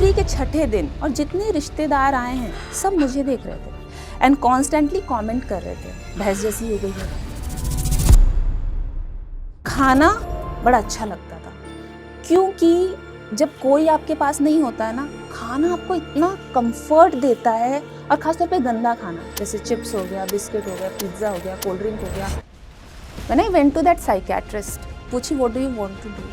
Delivery के छठे दिन और जितने रिश्तेदार आए हैं सब मुझे देख रहे थे एंड कॉन्स्टेंटली कमेंट कर रहे थे भैंस जैसी हो गई है। खाना बड़ा अच्छा लगता था क्योंकि जब कोई आपके पास नहीं होता है ना, खाना आपको इतना कंफर्ट देता है। और खासतौर पे गंदा खाना जैसे चिप्स हो गया, बिस्किट हो गया, पिज्ज़ा हो गया, कोल्ड ड्रिंक हो गया। When I went to that psychiatrist, पूछी what do you want to do?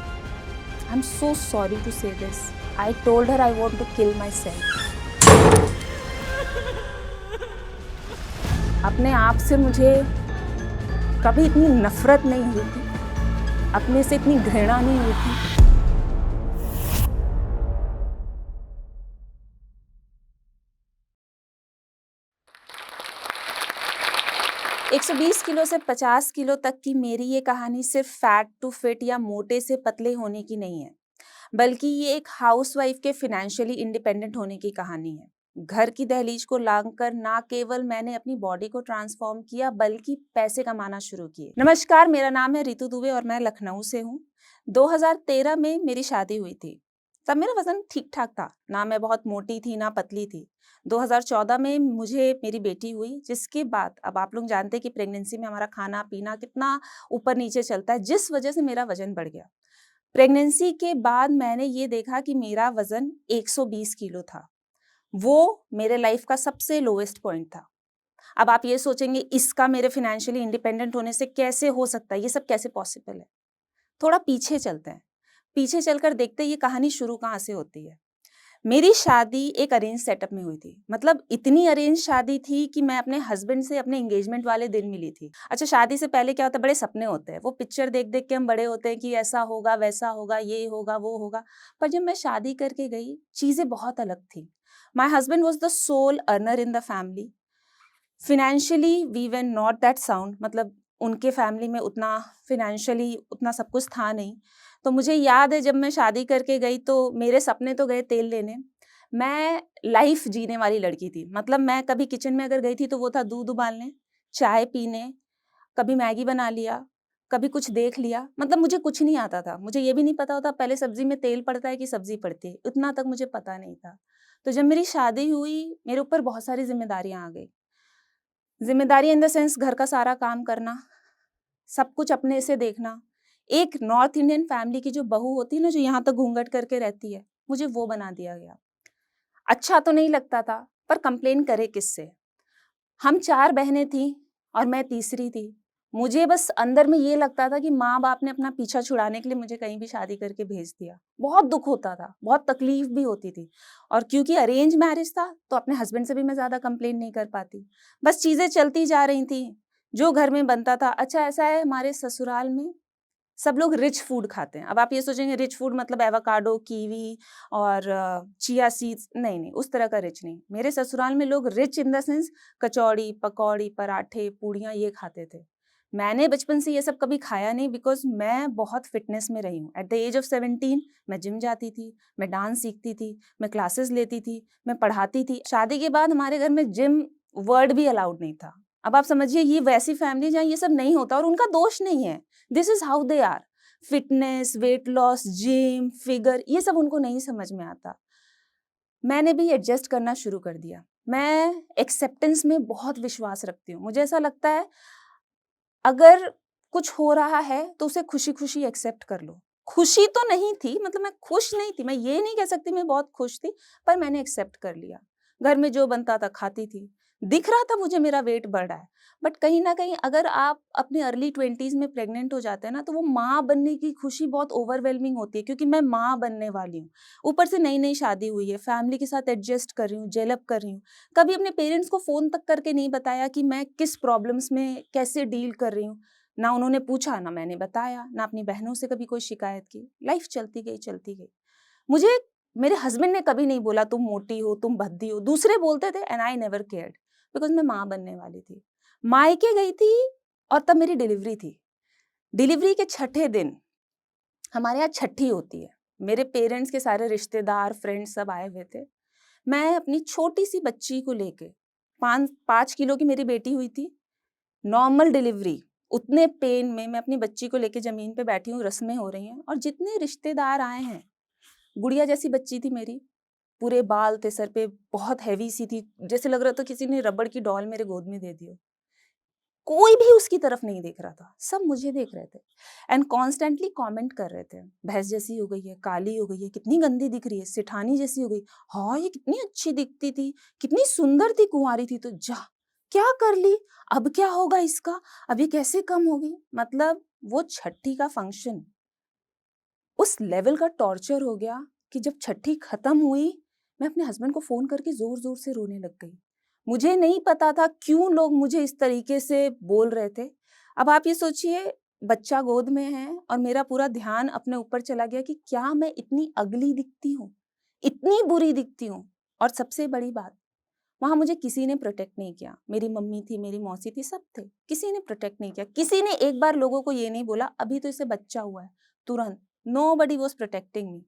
I'm so sorry to say this. I told her I want to kill myself. अपने आप से मुझे कभी इतनी नफरत नहीं हुई थी, अपने से इतनी घृणा नहीं हुई थी। 120 किलो से 50 किलो तक की मेरी ये कहानी सिर्फ फैट टू फिट या मोटे से पतले होने की नहीं है, बल्कि ये एक हाउसवाइफ के फाइनेंशियली इंडिपेंडेंट होने की कहानी है। घर की दहलीज को लांघकर ना केवल मैंने अपनी बॉडी को ट्रांसफॉर्म किया बल्कि पैसे कमाना शुरू किए। नमस्कार, मेरा नाम है रितु दुबे और मैं लखनऊ से हूँ। 2013 में मेरी शादी हुई थी। तब मेरा वजन ठीक ठाक था, ना मैं बहुत मोटी थी ना पतली थी। 2014 में मुझे मेरी बेटी हुई, जिसके बाद अब आप लोग जानते हैं कि प्रेगनेंसी में हमारा खाना पीना कितना ऊपर नीचे चलता है, जिस वजह से मेरा वजन बढ़ गया। प्रेगनेंसी के बाद मैंने ये देखा कि मेरा वजन 120 किलो था। वो मेरे लाइफ का सबसे लोएस्ट पॉइंट था। अब आप ये सोचेंगे इसका मेरे फाइनेंशियली इंडिपेंडेंट होने से कैसे हो सकता है, ये सब कैसे पॉसिबल है। थोड़ा पीछे चलते हैं, पीछे चलकर देखते हैं ये कहानी शुरू कहाँ से होती है। मेरी शादी एक अरेंज सेटअप में हुई थी, मतलब इतनी अरेंज शादी थी कि मैं अपने हस्बैंड से अपने एंगेजमेंट वाले दिन मिली थी। अच्छा, शादी से पहले क्या होता है, बड़े सपने होते हैं, वो पिक्चर देख देख के हम बड़े होते हैं कि ऐसा होगा वैसा होगा, ये होगा वो होगा। पर जब मैं शादी करके गई चीजें बहुत अलग थी। My husband was the sole earner in the family. Financially we were not that sound, मतलब उनके फैमिली में उतना फिनेंशियली उतना सब कुछ था नहीं। तो मुझे याद है जब मैं शादी करके गई तो मेरे सपने तो गए तेल लेने। मैं लाइफ जीने वाली लड़की थी, मतलब मैं कभी किचन में अगर गई थी तो वो था दूध उबालने, चाय पीने, कभी मैगी बना लिया, कभी कुछ देख लिया। मतलब मुझे कुछ नहीं आता था, मुझे ये भी नहीं पता होता पहले सब्जी में तेल पड़ता है कि सब्जी पड़ती है, इतना तक मुझे पता नहीं था। तो जब मेरी शादी हुई मेरे ऊपर बहुत सारी जिम्मेदारियां आ गई। जिम्मेदारी इन द सेंस घर का सारा काम करना, सब कुछ अपने से देखना। एक नॉर्थ इंडियन फैमिली की जो बहू होती है ना, जो यहाँ तक घूंघट करके रहती है, मुझे वो बना दिया गया। अच्छा तो नहीं लगता था, पर कंप्लेन करे किससे। हम 4 बहनें थी और मैं तीसरी थी। मुझे बस अंदर में ये लगता था कि माँ बाप ने अपना पीछा छुड़ाने के लिए मुझे कहीं भी शादी करके भेज दिया। बहुत दुख होता था, बहुत तकलीफ भी होती थी। और क्योंकि अरेंज मैरिज था तो अपने हस्बैंड से भी मैं ज्यादा कंप्लेन नहीं कर पाती। बस चीजें चलती जा रही थी, जो घर में बनता था। अच्छा, ऐसा है हमारे ससुराल में सब लोग रिच फूड खाते हैं। अब आप ये सोचेंगे रिच फूड मतलब एवोकाडो, कीवी और चिया सीड्स, नहीं नहीं, उस तरह का रिच नहीं। मेरे ससुराल में लोग रिच इन द सेंस कचौड़ी, पकौड़ी, पराठे, पूड़ियाँ ये खाते थे। मैंने बचपन से ये सब कभी खाया नहीं, बिकॉज मैं बहुत फिटनेस में रही हूँ। एट द एज ऑफ 17 मैं जिम जाती थी, मैं डांस सीखती थी, मैं क्लासेस लेती थी, मैं पढ़ाती थी। शादी के बाद हमारे घर में जिम वर्ड भी अलाउड नहीं था। अब आप समझिए ये वैसी फैमिली जहाँ ये सब नहीं होता, और उनका दोष नहीं है, this is how they are. Fitness, weight loss, gym, figure, ये सब उनको नहीं समझ में आता। मैंने भी एडजस्ट करना शुरू कर दिया। मैं एक्सेप्टेंस में बहुत विश्वास रखती हूँ। मुझे ऐसा लगता है अगर कुछ हो रहा है तो उसे खुशी खुशी एक्सेप्ट कर लो। खुशी तो नहीं थी, मतलब मैं खुश नहीं थी, मैं ये नहीं कह सकती मैं बहुत खुश थी, पर मैंने एक्सेप्ट कर लिया। घर में जो बनता था खाती थी। दिख रहा था मुझे मेरा वेट बढ़ रहा है, बट कहीं ना कहीं अगर आप अपने अर्ली 20s में प्रेग्नेंट हो जाते हैं ना, तो वो माँ बनने की खुशी बहुत ओवरवेलमिंग होती है, क्योंकि मैं माँ बनने वाली हूँ। ऊपर से नई नई शादी हुई है, फैमिली के साथ एडजस्ट कर रही हूँ, जेलअप कर रही हूँ। कभी अपने पेरेंट्स को फोन तक करके नहीं बताया कि मैं किस प्रॉब्लम्स में कैसे डील कर रही हूँ। ना उन्होंने पूछा, ना मैंने बताया, ना अपनी बहनों से कभी कोई शिकायत की। लाइफ चलती गई चलती गई। मुझे मेरे हस्बैंड ने कभी नहीं बोला तुम मोटी हो, तुम भद्दी हो। दूसरे बोलते थे and I never cared, because मैं माँ बनने वाली थी। मायके गई थी और तब मेरी डिलीवरी थी। डिलीवरी के छठे दिन हमारे यहाँ छठी होती है। मेरे पेरेंट्स के सारे रिश्तेदार, फ्रेंड्स सब आए हुए थे। मैं अपनी छोटी सी बच्ची को लेके, 5 किलो की मेरी बेटी हुई थी, नॉर्मल डिलीवरी, उतने पेन में मैं अपनी बच्ची को लेके जमीन पे बैठी हूँ, रस्में हो रही हैं और जितने रिश्तेदार आए हैं, गुड़िया जैसी बच्ची थी मेरी, पूरे बाल थे सर पे, बहुत हैवी सी थी, जैसे लग रहा था किसी ने रबड़ की डॉल मेरे गोद में दे दी हो। कोई भी उसकी तरफ नहीं देख रहा था, सब मुझे देख रहे थे एंड कॉन्स्टेंटली कमेंट कर रहे थे, भैंस जैसी हो गई है, काली हो गई है, कितनी गंदी दिख रही है, सेठानी जैसी हो गई। हाँ, ये कितनी अच्छी दिखती थी, कितनी सुंदर थी, कुंवारी थी तो जा क्या कर ली, अब क्या होगा इसका, अब ये कैसे कम होगी। मतलब वो छठी का फंक्शन उस लेवल का टॉर्चर हो गया कि जब छठी खत्म हुई, मैं अपने हस्बैंड को फोन करके जोर जोर से रोने लग गई। मुझे नहीं पता था क्यों लोग मुझे इस तरीके से बोल रहे थे। अब आप ये सोचिए, बच्चा गोद में है और मेरा पूरा ध्यान अपने ऊपर चला गया कि क्या मैं इतनी अगली दिखती हूँ, इतनी बुरी दिखती हूँ। और सबसे बड़ी बात, वहां मुझे किसी ने प्रोटेक्ट नहीं किया। मेरी मम्मी थी, मेरी मौसी थी, सब थे, किसी ने प्रोटेक्ट नहीं किया। किसी ने एक बार लोगों को ये नहीं बोला अभी तो इसे बच्चा हुआ है, तुरंत। नोबडी वाज प्रोटेक्टिंग मी।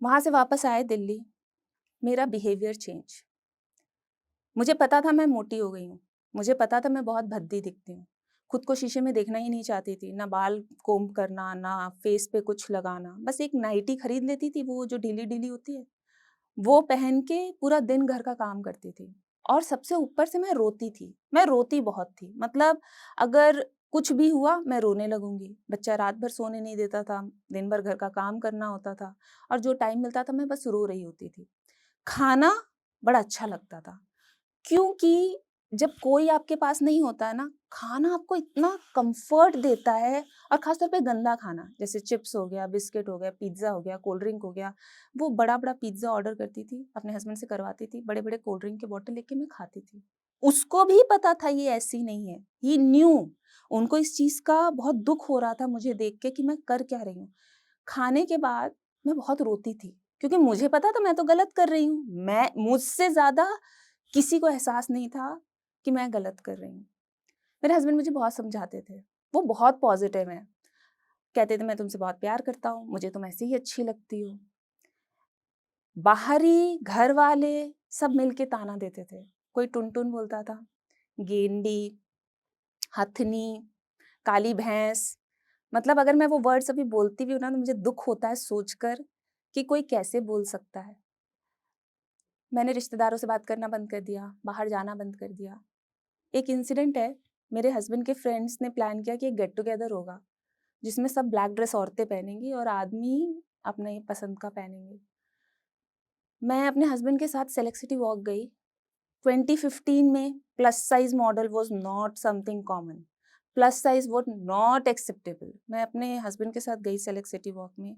वहां से वापस आए दिल्ली, मेरा बिहेवियर चेंज। मुझे पता था मैं मोटी हो गई हूँ, मुझे पता था मैं बहुत भद्दी दिखती हूँ, खुद को शीशे में देखना ही नहीं चाहती थी, ना बाल कोम्ब करना, ना फेस पे कुछ लगाना, बस एक नाइटी खरीद लेती थी, वो जो ढीली ढीली होती है, वो पहन के पूरा दिन घर का काम करती थी। और सबसे ऊपर से मैं रोती थी, मैं रोती बहुत थी। मतलब अगर कुछ भी हुआ मैं रोने लगूंगी। बच्चा रात भर सोने नहीं देता था, दिन भर घर का काम करना होता था और जो टाइम मिलता था मैं बस रो रही होती थी। खाना बड़ा अच्छा लगता था, क्योंकि जब कोई आपके पास नहीं होता है ना, खाना आपको इतना कंफर्ट देता है। और खासतौर पे गंदा खाना, जैसे चिप्स हो गया, बिस्किट हो गया, पिज्जा हो गया, कोल्ड ड्रिंक हो गया। वो बड़ा बड़ा पिज्जा ऑर्डर करती थी, अपने हस्बैंड से करवाती थी, बड़े बड़े कोल्ड ड्रिंक के बॉटल लेके मैं खाती थी। उसको भी पता था ये ऐसी नहीं है, ही न्यू। उनको इस चीज का बहुत दुख हो रहा था मुझे देख के कि मैं कर क्या रही हूँ। खाने के बाद मैं बहुत रोती थी, क्योंकि मुझे पता था मैं तो गलत कर रही हूँ। मैं मुझसे ज्यादा किसी को एहसास नहीं था कि मैं गलत कर रही हूँ। मेरे हस्बैंड मुझे बहुत समझाते थे, वो बहुत पॉजिटिव हैं। कहते थे मैं तुमसे बहुत प्यार करता हूँ, मुझे तुम ऐसे ही अच्छी लगती हो। बाहरी घर वाले सब मिलके ताना देते थे। कोई टुनटुन बोलता था, गेंडी, हथनी, काली भैंस। मतलब अगर मैं वो वर्ड्स अभी बोलती भी हूँ ना तो मुझे दुख होता है सोचकर कि कोई कैसे बोल सकता है। मैंने रिश्तेदारों से बात करना बंद कर दिया, बाहर जाना बंद कर दिया। एक इंसिडेंट है, मेरे हस्बैंड के फ्रेंड्स ने प्लान किया कि एक गेट टुगेदर होगा जिसमें सब ब्लैक ड्रेस औरतें पहनेंगी और आदमी अपने पसंद का पहनेंगे। मैं अपने हस्बैंड के साथ सेलेक्ट सिटी वॉक गई। 2015 में plus size model was not something common, plus size was not acceptable. मैं अपने हस्बैंड के साथ गई सेलेक्ट सिटी वॉक में,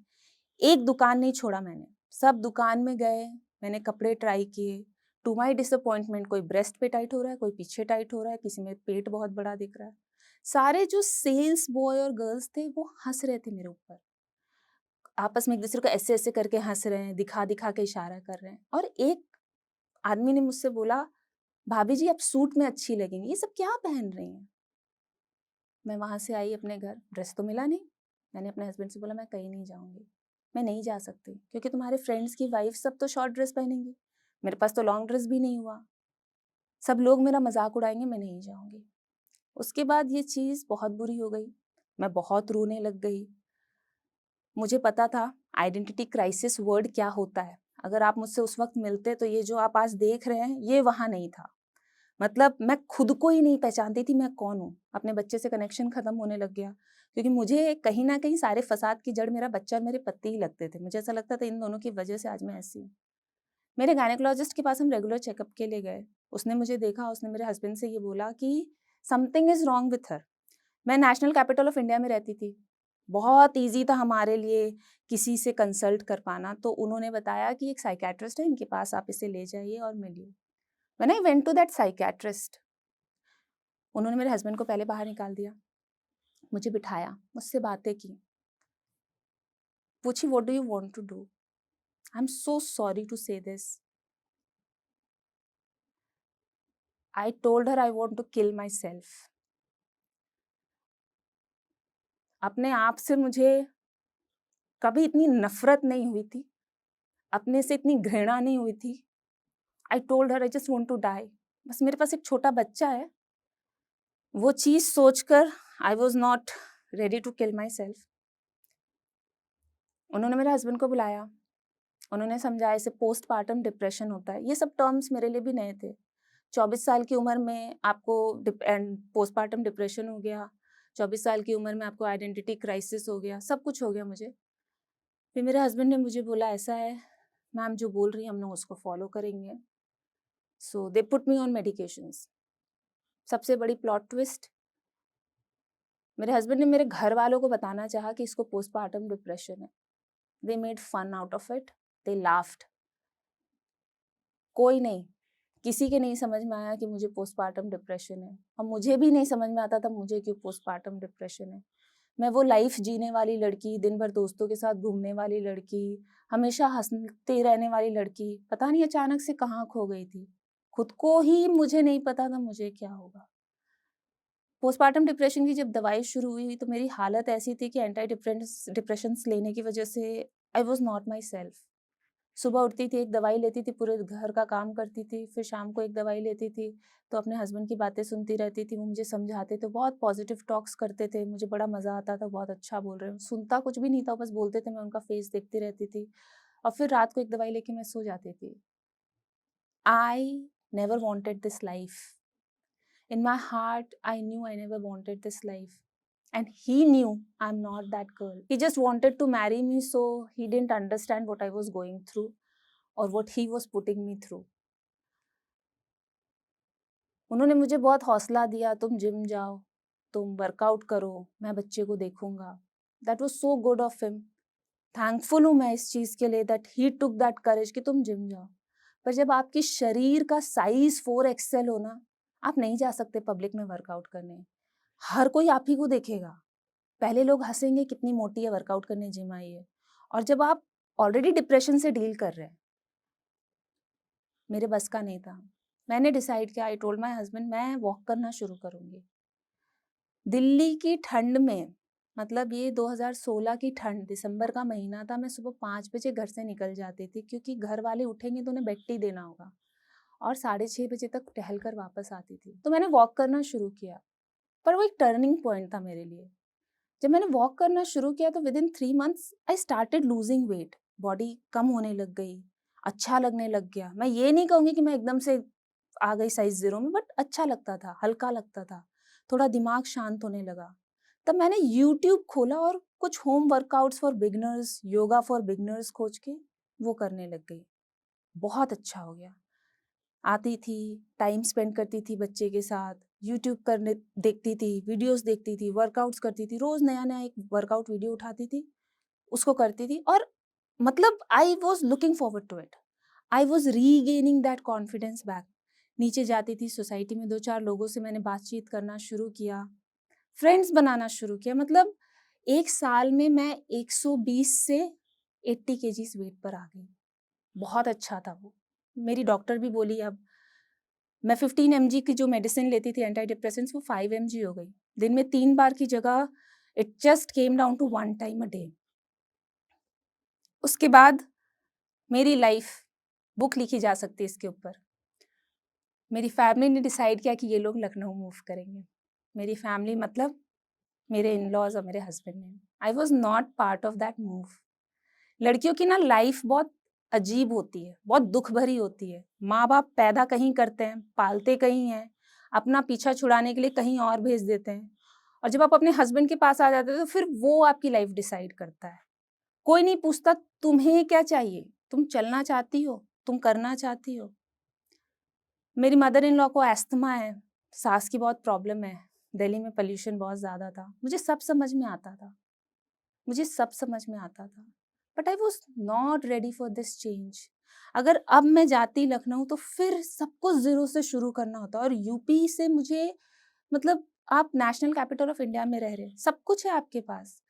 एक दुकान नहीं छोड़ा मैंने, सब दुकान में गए, मैंने कपड़े ट्राई किए। टू माई डिसअपॉइंटमेंट कोई ब्रेस्ट पे टाइट हो रहा है, कोई पीछे टाइट हो रहा है, किसी में पेट बहुत बड़ा दिख रहा है। सारे जो सेल्स बॉय और गर्ल्स थे वो हंस रहे थे मेरे ऊपर, आपस में एक दूसरे को ऐसे ऐसे करके हंस रहे हैं, दिखा दिखा के इशारा कर रहे हैं। और एक आदमी ने मुझसे बोला, भाभी जी आप सूट में अच्छी लगेंगी, ये सब क्या पहन रही हैं। मैं वहां से आई अपने घर, ड्रेस तो मिला नहीं। मैंने अपने हस्बैंड से बोला मैं कहीं नहीं जाऊंगी, मैं नहीं जा सकती, क्योंकि तुम्हारे फ्रेंड्स की वाइफ सब तो शॉर्ट ड्रेस पहनेंगी, मेरे पास तो लॉन्ग ड्रेस भी नहीं हुआ, सब लोग मेरा मजाक उड़ाएंगे, मैं नहीं जाऊंगी। उसके बाद ये चीज बहुत बुरी हो गई, मैं बहुत रोने लग गई। मुझे पता था आइडेंटिटी क्राइसिस वर्ड क्या होता है। अगर आप मुझसे उस वक्त मिलते तो ये जो आप आज देख रहे हैं ये वहां नहीं था। मतलब मैं खुद को ही नहीं पहचानती थी मैं कौन हूँ। अपने बच्चे से कनेक्शन खत्म होने लग गया, क्योंकि मुझे कहीं ना कहीं सारे फसाद की जड़ मेरा बच्चा और मेरे पति ही लगते थे। मुझे ऐसा लगता था इन दोनों की वजह से आज मैं ऐसी हूँ। मेरे गायनेकोलॉजिस्ट के पास हम रेगुलर चेकअप के लिए गए। उसने मुझे देखा, उसने मेरे हस्बैंड से ये बोला कि something is wrong with her. मैं नेशनल कैपिटल ऑफ इंडिया में रहती थी, बहुत ईजी था हमारे लिए किसी से कंसल्ट कर पाना। तो उन्होंने बताया कि एक साइकेट्रिस्ट है इनके पास, आप इसे ले जाइए और मिलिए। When I went to that psychiatrist, उन्होंने मेरे हस्बैंड को पहले बाहर निकाल दिया, मुझे बिठाया, मुझसे बातें की, पूछी what do you want to do. I am so sorry to say this, I told her I want to kill myself. अपने आप से मुझे कभी इतनी नफरत नहीं हुई थी, अपने से इतनी घृणा नहीं हुई थी। I told her I just want to die. बस मेरे पास एक छोटा बच्चा है, वो चीज सोचकर I was not ready to kill myself. उन्होंने मेरे हस्बैंड को बुलाया, उन्होंने समझाया इसे पोस्टपार्टम डिप्रेशन होता है। ये सब टर्म्स मेरे लिए भी नए थे। 24 साल की उम्र में आपको पोस्टपार्टम डिप्रेशन हो गया, 24 साल की उम्र में आपको आइडेंटिटी क्राइसिस हो गया, सब कुछ हो गया मुझे। फिर मेरे हस्बैंड ने मुझे बोला ऐसा है, मैम जो बोल रही हैं हम लोग उसको फॉलो करेंगे। So they put me on medications. सबसे बड़ी प्लॉट ट्विस्ट, मेरे हस्बैंड ने मेरे घर वालों को बताना चाहा कि इसको पोस्टपार्टम डिप्रेशन है। They made fun out of it, they laughed. कोई नहीं, किसी के नहीं समझ में आया कि मुझे पोस्टपार्टम डिप्रेशन है, और मुझे भी नहीं समझ में आता था मुझे क्यों पोस्टपार्टम डिप्रेशन है। मैं वो लाइफ जीने वाली लड़की, दिन भर दोस्तों के साथ घूमने वाली लड़की, हमेशा हंसते रहने वाली लड़की, पता नहीं अचानक से कहाँ खो गई थी। खुद को ही मुझे नहीं पता था मुझे क्या होगा। पोस्टपार्टम डिप्रेशन की जब दवाई शुरू हुई तो मेरी हालत ऐसी थी कि एंटी डिप्रेशंस लेने की वजह से आई वॉज नॉट माई सेल्फ। सुबह उठती थी, एक दवाई लेती थी, पूरे घर का काम करती थी, फिर शाम को एक दवाई लेती थी, तो अपने हस्बैंड की बातें सुनती रहती थी। वो मुझे समझाते थे, बहुत पॉजिटिव टॉक्स करते थे, मुझे बड़ा मज़ा आता था, बहुत अच्छा बोल रहे हैं। सुनता कुछ भी नहीं था, बस बोलते थे, मैं उनका फेस देखती रहती थी, और फिर रात को एक दवाई लेके मैं सो जाती थी। I never wanted this life. In my heart, I knew I never wanted this life. And he knew I'm not that girl. He just wanted to marry me, so he didn't understand what I was going through or what he was putting me through. उन्होंने मुझे बहुत हौसला दिया, तुम gym जाओ, तुम workout करो, मैं बच्चे को देखूंगा। That was so good of him. Thankful हूँ मैं इस चीज़ के लिए that he took that courage कि तुम जिम जाओ। पर जब आपकी शरीर का साइज 4XL हो ना, आप नहीं जा सकते पब्लिक में वर्कआउट करने। हर कोई आप ही को देखेगा। पहले लोग हंसेंगे कितनी मोटी है, वर्कआउट करने जिम आई है। और जब आप ऑलरेडी डिप्रेशन से डील कर रहे हैं, मेरे बस का नहीं था। मैंने डिसाइड किया, आई टोल्ड माय हस्बैंड मैं वॉक करना शुरू करूंगी। दिल्ली की ठंड में, मतलब ये 2016 की ठंड, दिसंबर का महीना था, मैं सुबह 5 बजे घर से निकल जाती थी क्योंकि घर वाले उठेंगे तो उन्हें बेड टी देना होगा, और 6:30 बजे तक टहल कर वापस आती थी। तो मैंने वॉक करना शुरू किया, पर वो एक टर्निंग पॉइंट था मेरे लिए। जब मैंने वॉक करना शुरू किया तो within 3 months I started losing weight. Body कम होने लग गई, अच्छा लगने लग गया। मैं ये नहीं कहूँगी कि मैं एकदम से आ गई साइज 0 में, बट अच्छा लगता था, हल्का लगता था, थोड़ा दिमाग शांत होने लगा। तब मैंने यूट्यूब खोला और कुछ home workouts for beginners, yoga for beginners खोज के वो करने लग गई। बहुत अच्छा हो गया। आती थी, टाइम स्पेंड करती थी बच्चे के साथ, यूट्यूब करने देखती थी, वीडियोस देखती थी, वर्कआउट्स करती थी, रोज नया नया एक वर्कआउट वीडियो उठाती थी, उसको करती थी, और मतलब I was looking forward to it. I was regaining that confidence back. नीचे जाती थी, सोसाइटी में 2-4 लोगों से मैंने बातचीत करना शुरू किया, फ्रेंड्स बनाना शुरू किया। मतलब 1 साल में मैं 120 से 80 केजीज वेट पर आ गई। बहुत अच्छा था वो। मेरी डॉक्टर भी बोली अब मैं 15 mg की जो मेडिसिन लेती थी एंटी डिप्रेसेंट्स, वो 5 mg हो गई। दिन में 3 बार की जगह it just came down to 1 time a day. उसके बाद मेरी लाइफ बुक लिखी जा सकती है इसके ऊपर। मेरी फैमिली ने डिसाइड किया कि ये लोग लखनऊ मूव करेंगे। मेरी फैमिली मतलब मेरे इन लॉज और मेरे हस्बैंड ने। आई was not part of that move. लड़कियों की ना लाइफ बहुत अजीब होती है, बहुत दुख भरी होती है। माँ बाप पैदा कहीं करते हैं, पालते कहीं हैं, अपना पीछा छुड़ाने के लिए कहीं और भेज देते हैं, और जब आप अपने हस्बैंड के पास आ जाते हो तो फिर वो आपकी लाइफ डिसाइड करता है। कोई नहीं पूछता तुम्हें क्या चाहिए, तुम चलना चाहती हो, तुम करना चाहती हो। मेरी मदर इन लॉ को एस्थमा है, सांस की बहुत प्रॉब्लम है, दिल्ली में पोल्यूशन बहुत ज़्यादा था। मुझे सब समझ में आता था, मुझे सब समझ में आता था, but I was not ready for this change. अगर अब मैं जाती लखनऊ तो फिर सबको जीरो से शुरू करना होता, और यूपी से मुझे, मतलब आप नेशनल कैपिटल ऑफ इंडिया में रह रहे हैं, सब कुछ है आपके पास,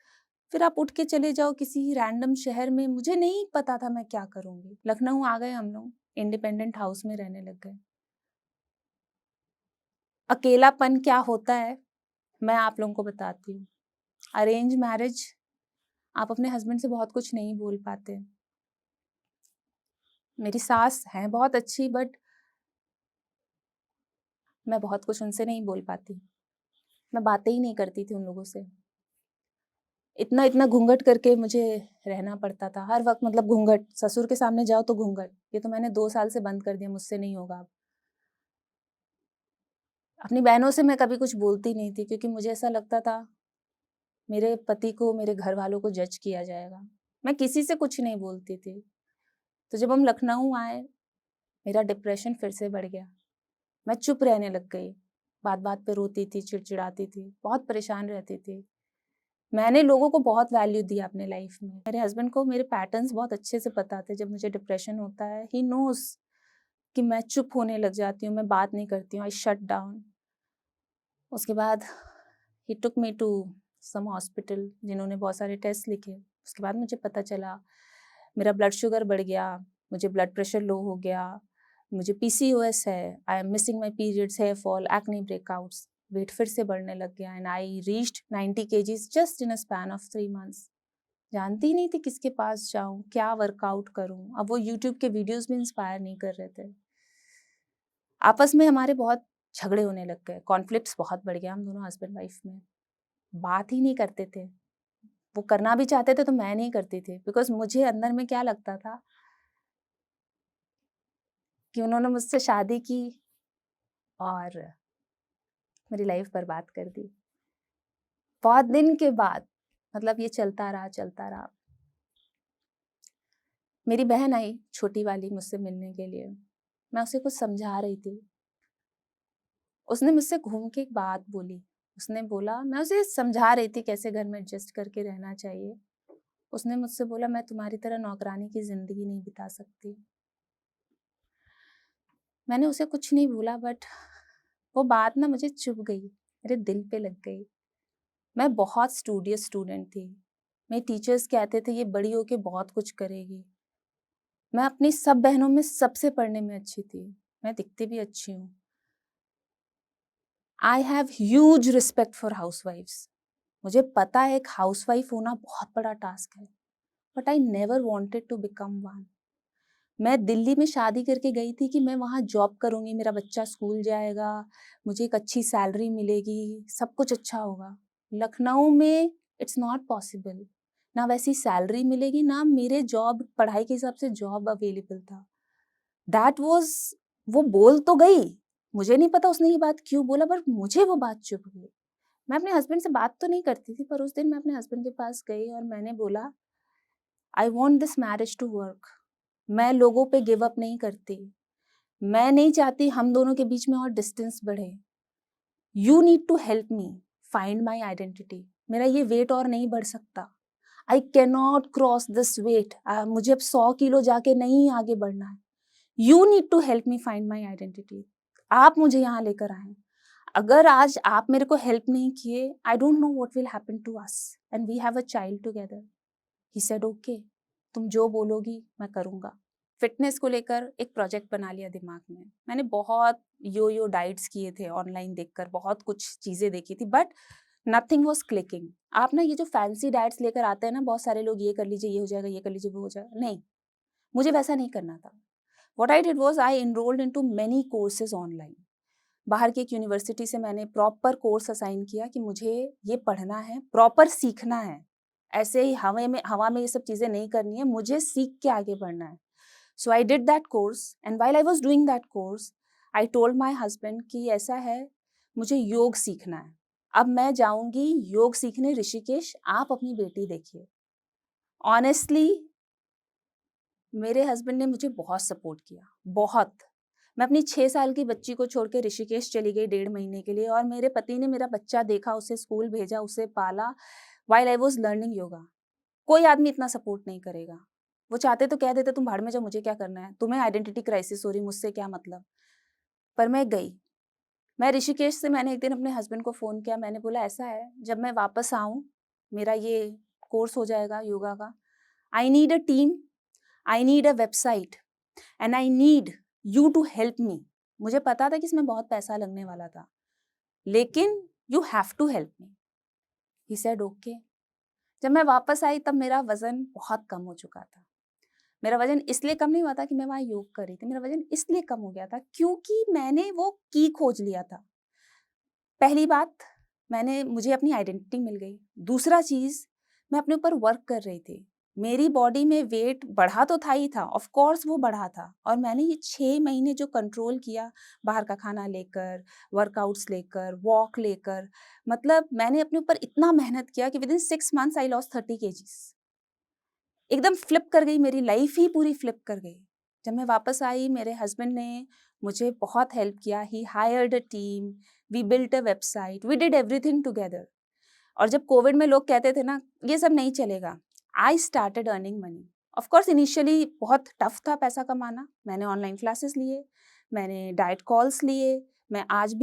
फिर आप उठ के चले जाओ किसी रैंडम शहर में। मुझे नहीं पता था मैं क्या करूंगी। लखनऊ आ गए हम लोग, इंडिपेंडेंट हाउस में रहने लग गए। अकेलापन क्या होता है मैं आप लोगों को बताती हूँ। अरेंज मैरिज, आप अपने हस्बैंड से बहुत कुछ नहीं बोल पाते। मेरी सास है बहुत अच्छी, बट मैं बहुत कुछ उनसे नहीं बोल पाती, मैं बातें ही नहीं करती थी उन लोगों से। इतना इतना घूंघट करके मुझे रहना पड़ता था हर वक्त, मतलब घूंघट, ससुर के सामने जाओ तो घूंघट। ये तो मैंने 2 साल से बंद कर दिया, मुझसे नहीं होगा अब। अपनी बहनों से मैं कभी कुछ बोलती नहीं थी क्योंकि मुझे ऐसा लगता था मेरे पति को, मेरे घर वालों को जज किया जाएगा। मैं किसी से कुछ नहीं बोलती थी। तो जब हम लखनऊ आए, मेरा डिप्रेशन फिर से बढ़ गया। मैं चुप रहने लग गई, बात-बात पे रोती थी, चिड़चिड़ाती थी, बहुत परेशान रहती थी। मैंने लोगों को बहुत वैल्यू दिया अपने लाइफ में। मेरे हस्बैंड को मेरे पैटर्न्स बहुत अच्छे से पता थे। जब मुझे डिप्रेशन होता है, ही नोज़ कि मैं चुप होने लग जाती हूँ, मैं बात नहीं करती हूँ, आई शट डाउन। उसके बाद ही टुक मी टू सम हॉस्पिटल, जिन्होंने बहुत सारे टेस्ट लिखे। उसके बाद मुझे पता चला मेरा ब्लड शुगर बढ़ गया, मुझे ब्लड प्रेशर लो हो गया, मुझे पीसीओएस है, I am missing my periods, hair fall, acne breakouts, weight फिर से बढ़ने लग गया and I reached 90 kgs just in a span of 3 months. जानती ही नहीं थी किसके पास जाऊं, क्या वर्कआउट करूं। अब वो यूट्यूब के वीडियोस भी इंस्पायर नहीं कर रहे थे। आपस में हमारे बहुत झगड़े होने लग गए, कॉन्फ्लिक्ट्स बहुत बढ़ गया हम दोनों हस्बैंड वाइफ में। बात ही नहीं करते थे। वो करना भी चाहते थे तो मैं नहीं करती थी, बिकॉज़ मुझे अंदर में क्या लगता था कि उन्होंने मुझसे शादी की और मेरी लाइफ बर्बाद कर दी। बहुत दिन के बाद, मतलब ये चलता रहा, चलता रहा। मेरी बहन आई, छोटी वाली, मुझसे मिलने के लिए। मैं उसे कुछ समझा रही थी। उसने मुझसे घूम के एक बात बोली। उसने बोला, मैं उसे समझा रही थी कैसे घर में एडजस्ट करके रहना चाहिए। उसने मुझसे बोला, मैं तुम्हारी तरह नौकरानी की ज़िंदगी नहीं बिता सकती। मैंने उसे कुछ नहीं बोला, बट वो बात ना मुझे चुभ गई, मेरे दिल पे लग गई। मैं बहुत स्टूडियस स्टूडेंट थी। मेरे टीचर्स कहते थे ये बड़ी होके बहुत कुछ करेगी। मैं अपनी सब बहनों में सबसे पढ़ने में अच्छी थी। मैं दिखती भी अच्छी हूँ। I have huge respect for हाउसवाइफ्स। मुझे पता है एक हाउसवाइफ होना बहुत बड़ा टास्क है, but I never wanted to become one. मैं दिल्ली में शादी करके गई थी कि मैं वहाँ जॉब करूँगी, मेरा बच्चा स्कूल जाएगा, मुझे एक अच्छी सैलरी मिलेगी, सब कुछ अच्छा होगा। लखनऊ में इट्स नॉट पॉसिबल। ना वैसी सैलरी मिलेगी, ना मेरे जॉब, पढ़ाई के हिसाब से जॉब अवेलेबल था। दैट वाज़, वो बोल तो गई, मुझे नहीं पता उसने ये बात क्यों बोला, बट मुझे वो बात चुभ गई। मैं अपने हस्बैंड से बात तो नहीं करती थी, पर उस दिन मैं अपने हस्बैंड के पास गई और मैंने बोला, I want this marriage to work. मैं लोगों पे गिव अप नहीं करती। मैं नहीं चाहती हम दोनों के बीच में और डिस्टेंस बढ़े। You need to help me find my identity. मेरा ये वेट और नहीं बढ़ सकता। I can not cross this weight. मुझे अब 100 किलो जाके नहीं आगे बढ़ना है। You need to help me find my identity. आप मुझे यहाँ लेकर आए। अगर आज आप मेरे को हेल्प नहीं किए, I don't know what will happen to us and we have a child together. He said okay, तुम जो बोलोगी मैं करूँगा। फिटनेस को लेकर एक प्रोजेक्ट बना लिया दिमाग में। मैंने बहुत यो डाइट्स किए थे ऑनलाइन देखकर, बहुत कुछ चीज़ें देखी थी, बट नथिंग वाज क्लिकिंग। आप ना ये जो फैंसी डाइट्स लेकर आते हैं ना, बहुत सारे लोग, ये कर लीजिए, ये हो जाएगा, ये कर लीजिए, वो हो जाएगा, नहीं, मुझे वैसा नहीं करना था। What I did was I enrolled into many courses online. बाहर की एक यूनिवर्सिटी से मैंने प्रॉपर कोर्स असाइन किया कि मुझे ये पढ़ना है, प्रॉपर सीखना है। ऐसे ही हवा में ये सब चीज़ें नहीं करनी है, मुझे सीख के आगे बढ़ना है। So I did that course and while I was doing that course, I told my husband कि ऐसा है, मुझे योग सीखना है। अब मैं जाऊँगी योग सीखने ऋषिकेश, आप अपनी बेटी देखिए। ऑनेस्टली मेरे हस्बैंड ने मुझे बहुत सपोर्ट किया, बहुत। मैं अपनी 6 साल की बच्ची को छोड़ के ऋषिकेश चली गई 1.5 महीने के लिए और मेरे पति ने मेरा बच्चा देखा, उसे स्कूल भेजा, उसे पाला while I was learning yoga. कोई आदमी इतना सपोर्ट नहीं करेगा। वो चाहते तो कह देते तुम भाड़ में जाओ, मुझे क्या करना है? तुम्हें आइडेंटिटी क्राइसिस हो रही, मुझसे क्या मतलब? पर मैं गई। मैं ऋषिकेश से मैंने एक दिन अपने हस्बैंड को फ़ोन किया, मैंने बोला ऐसा है, जब मैं वापस आऊँ, मेरा ये कोर्स हो जाएगा योगा का, I need a team, I need a website and I need you to help me. मुझे पता था कि इसमें बहुत पैसा लगने वाला था, लेकिन you have to help me. He said okay. जब मैं वापस आई तब मेरा वज़न बहुत कम हो चुका था। मेरा वज़न इसलिए कम नहीं हुआ था कि मैं वहाँ योग कर रही थी, मेरा वज़न इसलिए कम हो गया था क्योंकि मैंने वो की खोज लिया था। पहली बात, मुझे अपनी आइडेंटिटी मिल गई। दूसरा चीज़, मैं अपने ऊपर वर्क कर रही थी। मेरी बॉडी में वेट बढ़ा तो था ही था, ऑफ कोर्स वो बढ़ा था, और मैंने ये 6 महीने जो कंट्रोल किया, बाहर का खाना लेकर, वर्कआउट्स लेकर, वॉक लेकर, मतलब मैंने अपने ऊपर इतना मेहनत किया कि within 6 months I lost 30 kgs. एकदम फ्लिप कर गई, मेरी लाइफ ही पूरी फ्लिप कर गई। जब मैं वापस आई, मेरे हस्बैंड ने मुझे बहुत हेल्प किया। He hired a team, we built a website, we did everything together. और जब कोविड में लोग कहते थे ना, ये सब नहीं चलेगा, I started earning money. Of course initially बहुत टफ था पैसा कमाना। मैंने ऑनलाइन क्लासेस लिए, मैंने डाइट कॉल्स लिए। मैं आज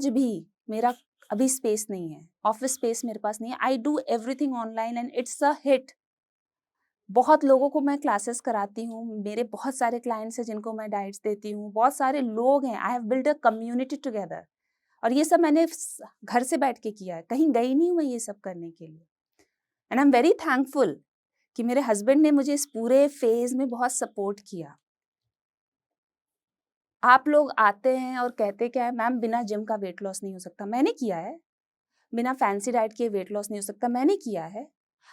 भी मेरा अभी स्पेस नहीं है, ऑफिस स्पेस मेरे पास नहीं है। I do everything online and it's a hit. बहुत लोगों को मैं क्लासेस कराती हूँ, मेरे बहुत सारे क्लाइंट्स हैं जिनको मैं डाइट्स देती हूँ, बहुत सारे लोग हैं, I have build a community together. और ये सब मैंने घर से बैठ के किया है, कहीं गई नहीं हूँ मैं ये सब करने के लिए। And I am very thankful कि मेरे हस्बैंड ने मुझे इस पूरे फेज में बहुत सपोर्ट किया। आप लोग आते हैं और कहते क्या है, मैम बिना जिम का वेट लॉस नहीं हो सकता। मैंने किया है। बिना फैंसी डाइट के वेट लॉस नहीं हो सकता। मैंने किया है।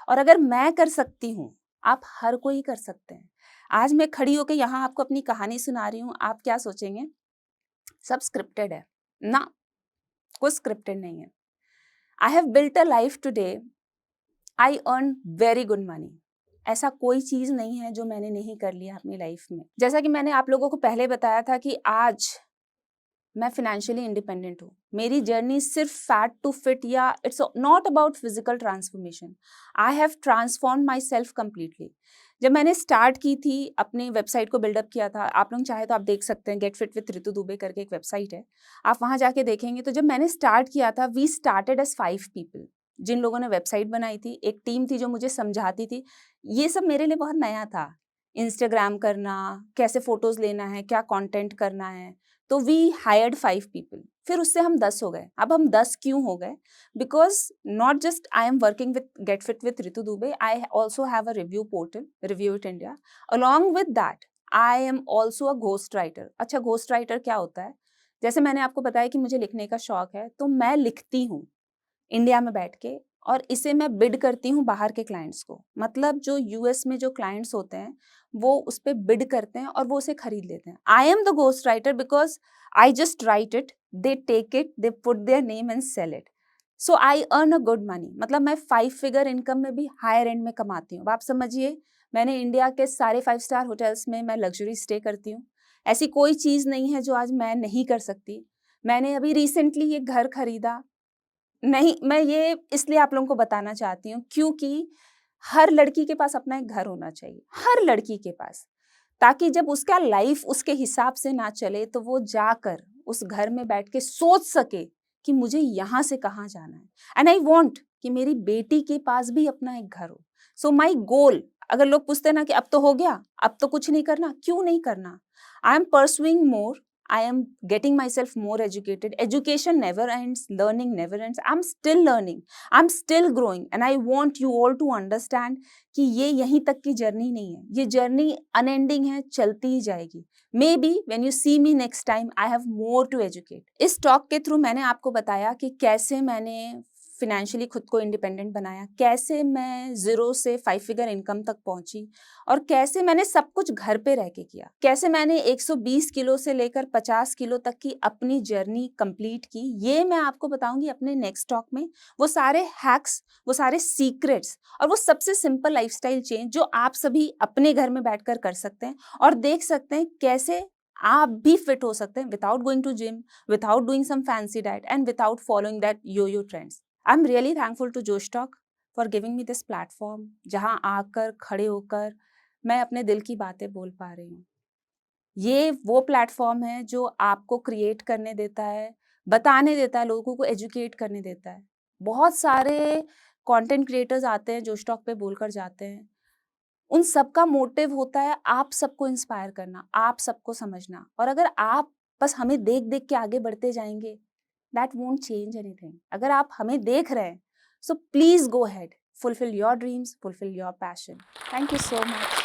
और अगर मैं कर सकती हूँ, आप हर कोई कर सकते हैं। आज मैं खड़ी होकर यहाँ आपको अपनी कहानी सुना रही हूँ, आप क्या सोचेंगे? सब स्क्रिप्टेड है ना? कुछ स्क्रिप्टेड नहीं है। I have built a life today, I earn very good money. ऐसा कोई चीज नहीं है जो मैंने नहीं कर लिया अपनी लाइफ में। जैसा कि मैंने आप लोगों को पहले बताया था कि आज मैं फाइनेंशियली इंडिपेंडेंट हूँ। मेरी जर्नी सिर्फ फैट टू फिट या it's not about physical transformation. I have transform my self completely. जब मैंने स्टार्ट की थी, अपनी वेबसाइट को बिल्डअप किया था, आप लोग चाहे तो आप देख सकते हैं, get fit with Ritu Dubey करके एक वेबसाइट है, आप वहाँ जाके देखेंगे। तो जब मैंने स्टार्ट किया था, वी स्टार्टेड एज 5 पीपल, जिन लोगों ने वेबसाइट बनाई थी। एक टीम थी जो मुझे समझाती थी। ये सब मेरे लिए बहुत नया था, इंस्टाग्राम करना, कैसे फोटोज लेना है, क्या कंटेंट करना है। तो वी हायर्ड 5 पीपल। फिर उससे हम 10 हो गए। अब हम 10 क्यों हो गए? Because not just I am working with get fit with Ritu Dubey, I also have a review portal, review it India. Along with that I am also a ghost writer. अच्छा, घोस्ट राइटर क्या होता है? जैसे मैंने आपको बताया कि मुझे लिखने का शौक है, तो मैं लिखती हूँ इंडिया में बैठ के, और इसे मैं बिड करती हूँ बाहर के क्लाइंट्स को। मतलब जो यूएस में जो क्लाइंट्स होते हैं, वो उस पर बिड करते हैं और वो उसे खरीद लेते हैं। I am the ghost writer because I just write it, they take it, they put their name and sell it. So I earn a good money. मतलब मैं 5 फिगर इनकम में भी हायर एंड में कमाती हूँ। अब आप समझिए, मैंने इंडिया के सारे 5 स्टार होटल्स में मैं लग्जरी स्टे करती हूँ। ऐसी कोई चीज़ नहीं है जो आज मैं नहीं कर सकती। मैंने अभी रिसेंटली ये घर खरीदा। नहीं, मैं ये इसलिए आप लोगों को बताना चाहती हूँ क्योंकि हर लड़की के पास अपना एक घर होना चाहिए, हर लड़की के पास, ताकि जब उसका लाइफ उसके हिसाब से ना चले तो वो जाकर उस घर में बैठ के सोच सके कि मुझे यहाँ से कहाँ जाना है। एंड आई वॉन्ट कि मेरी बेटी के पास भी अपना एक घर हो। सो माई गोल, अगर लोग पूछते हैं ना कि अब तो हो गया, अब तो कुछ नहीं करना, क्यों नहीं करना? I am pursuing more, I am getting myself more educated. Education never ends, learning never ends. I'm still learning, I'm still growing, and I want you all to understand कि ये यहीं तक की जर्नी नहीं है, ये जर्नी अनएंडिंग है, चलती ही जाएगी। Maybe when you see me next time, I have more to educate. इस टॉक के थ्रू मैंने आपको बताया कि कैसे मैंने फिनेंशियली खुद को इंडिपेंडेंट बनाया, कैसे मैं 0 से 5 फिगर इनकम तक पहुंची, और कैसे मैंने सब कुछ घर पे रह के किया, कैसे मैंने 120 किलो से लेकर 50 किलो तक की अपनी जर्नी कंप्लीट की। ये मैं आपको बताऊंगी अपने नेक्स्ट टॉक में। वो सारे हैक्स, वो सारे सीक्रेट्स, और वो सबसे सिंपल लाइफस्टाइल चेंज जो आप सभी अपने घर में बैठकर कर सकते हैं और देख सकते हैं कैसे आप भी फिट हो सकते हैं without going to gym, without doing some fancy diet, and without following that yo trends. I am really thankful to Josh talk for giving me this platform, जहां आकर खड़े होकर मैं अपने दिल की बातें बोल पा रही हूँ। ये वो प्लेटफॉर्म है जो आपको क्रिएट करने देता है, बताने देता है, लोगों को एजुकेट करने देता है। बहुत सारे कंटेंट क्रिएटर्स आते हैं, जोश टॉक पे बोलकर जाते हैं। उन सबका मोटिव होता है आप सबको इंस्पायर करना, आप सबको समझना। और अगर आप बस हमें देख देख के आगे बढ़ते जाएंगे, दैट वोंट चेंज एनीथिंग। अगर आप हमें देख रहे हैं, so please go ahead, fulfill your dreams, fulfill your passion. Thank you so much.